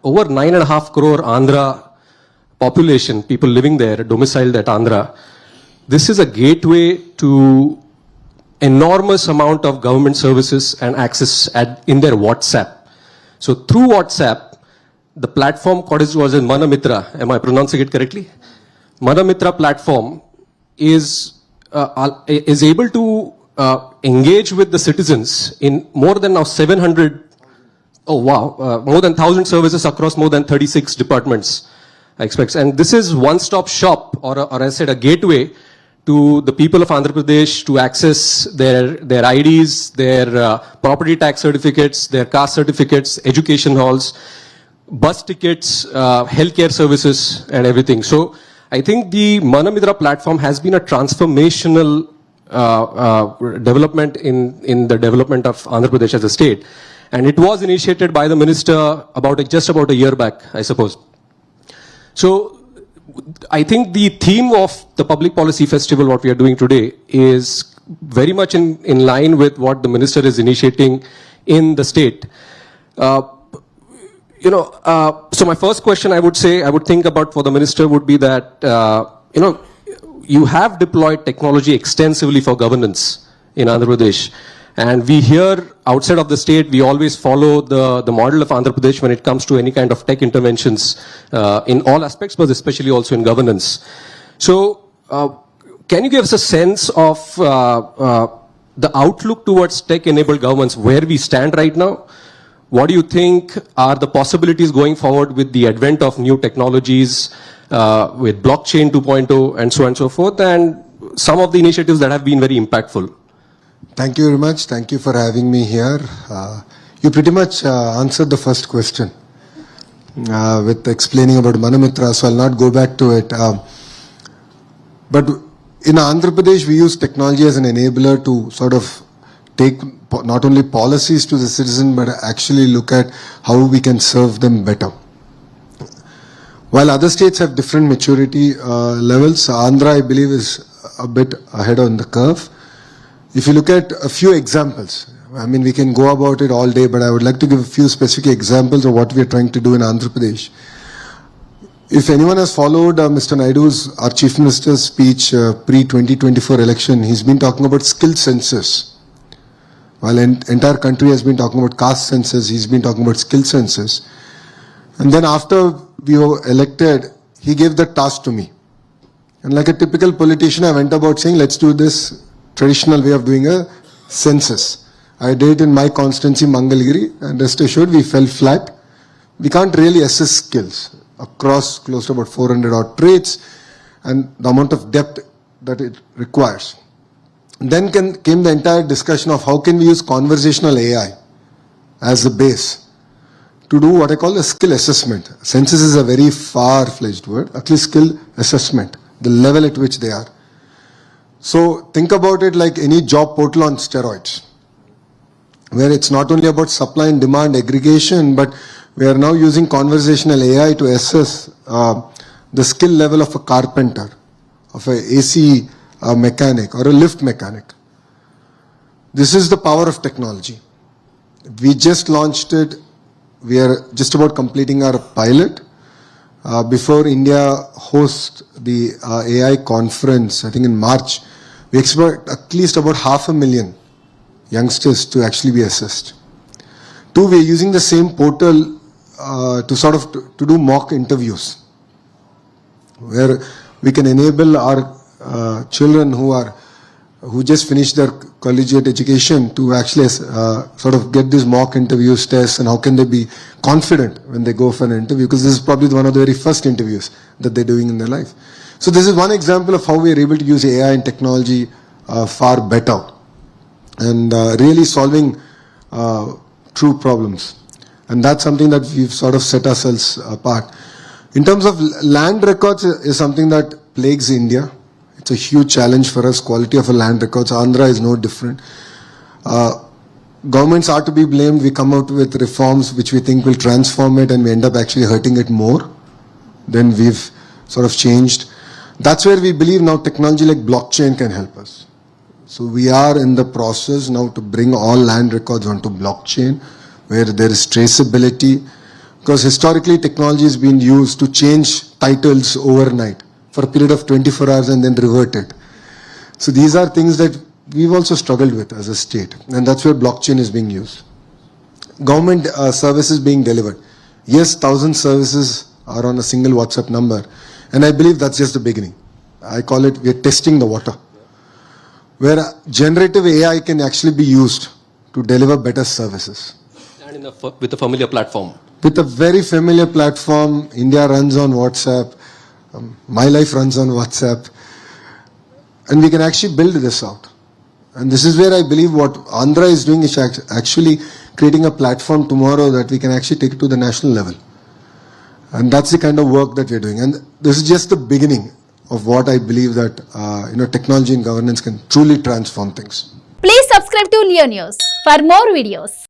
over 9.5 crore Andhra population, people living there, domiciled at Andhra. This is a gateway to enormous amount of government services and access in their WhatsApp. So through WhatsApp, the platform was in Manomitra. Am I pronouncing it correctly? Manomitra platform is able to engage with the citizens in more than now 700, more than 1,000 services across more than 36 departments, I expect. And this is one-stop shop, or I said a gateway to the people of Andhra Pradesh to access their IDs, their property tax certificates, their caste certificates, education halls, bus tickets, healthcare services, and everything. So I think the Manomitra platform has been a transformational development in the development of Andhra Pradesh as a state. And it was initiated by the minister just about a year back, I suppose. So I think the theme of the Public Policy Festival, what we are doing today, is very much in line with what the minister is initiating in the state. So my first question I would think about for the minister would be that, you have deployed technology extensively for governance in Andhra Pradesh. And we here, outside of the state, we always follow the model of Andhra Pradesh when it comes to any kind of tech interventions in all aspects, but especially also in governance. So, can you give us a sense of the outlook towards tech-enabled governments, where we stand right now? What do you think are the possibilities going forward with the advent of new technologies, with blockchain 2.0 and so on and so forth, and some of the initiatives that have been very impactful? Thank you very much. Thank you for having me here. You pretty much answered the first question with explaining about Manomitra, so I'll not go back to it. But in Andhra Pradesh, we use technology as an enabler to sort of take not only policies to the citizen, but actually look at how we can serve them better. While other states have different maturity levels, Andhra, I believe, is a bit ahead on the curve. If you look at a few examples, I mean, we can go about it all day, but I would like to give a few specific examples of what we are trying to do in Andhra Pradesh. If anyone has followed Mr. Naidu's, our Chief Minister's speech pre-2024 election, he's been talking about skill census. While entire country has been talking about caste census, he's been talking about skill census. And then after we were elected, he gave the task to me. And like a typical politician, I went about saying, let's do this traditional way of doing a census. I did it in my constituency, Mangalgiri, and rest assured we fell flat. We can't really assess skills across close to about 400 odd traits and the amount of depth that it requires. And then came the entire discussion of how can we use conversational AI as the base to do what I call a skill assessment. Census is a very far-fledged word, at least skill assessment, the level at which they are. So think about it like any job portal on steroids, where it's not only about supply and demand aggregation, but we are now using conversational AI to assess the skill level of a carpenter, of an AC mechanic or a lift mechanic. This is the power of technology. We just launched it. We are just about completing our pilot. Before India hosts the AI conference, I think in March, we expect at least about 500,000 youngsters to actually be assessed. Two, we are using the same portal to do mock interviews, where we can enable our children who just finished their collegiate education to actually sort of get these mock interviews, tests, and how can they be confident when they go for an interview, because this is probably one of the very first interviews that they're doing in their life. So this is one example of how we are able to use AI and technology far better and really solving true problems. And that's something that we've sort of set ourselves apart. In terms of land records is something that plagues India. It's a huge challenge for us, quality of a land records. Andhra is no different. Governments are to be blamed. We come out with reforms which we think will transform it, and we end up actually hurting it more than we've sort of changed. That's where we believe now technology like blockchain can help us. So we are in the process now to bring all land records onto blockchain, where there is traceability, Because historically, technology has been used to change titles overnight for a period of 24 hours and then revert it. So these are things that we've also struggled with as a state, and that's where blockchain is being used. Government services being delivered. Yes, 1,000 services are on a single WhatsApp number, and I believe that's just the beginning. I call it, we're testing the water, where generative AI can actually be used to deliver better services. And with a familiar platform. With a very familiar platform, India runs on WhatsApp, my life runs on WhatsApp, and we can actually build this out. And this is where I believe what Andhra is doing is actually creating a platform tomorrow that we can actually take it to the national level. And that's the kind of work that we're doing. And this is just the beginning of what I believe that technology and governance can truly transform things. Please subscribe to Leo News for more videos.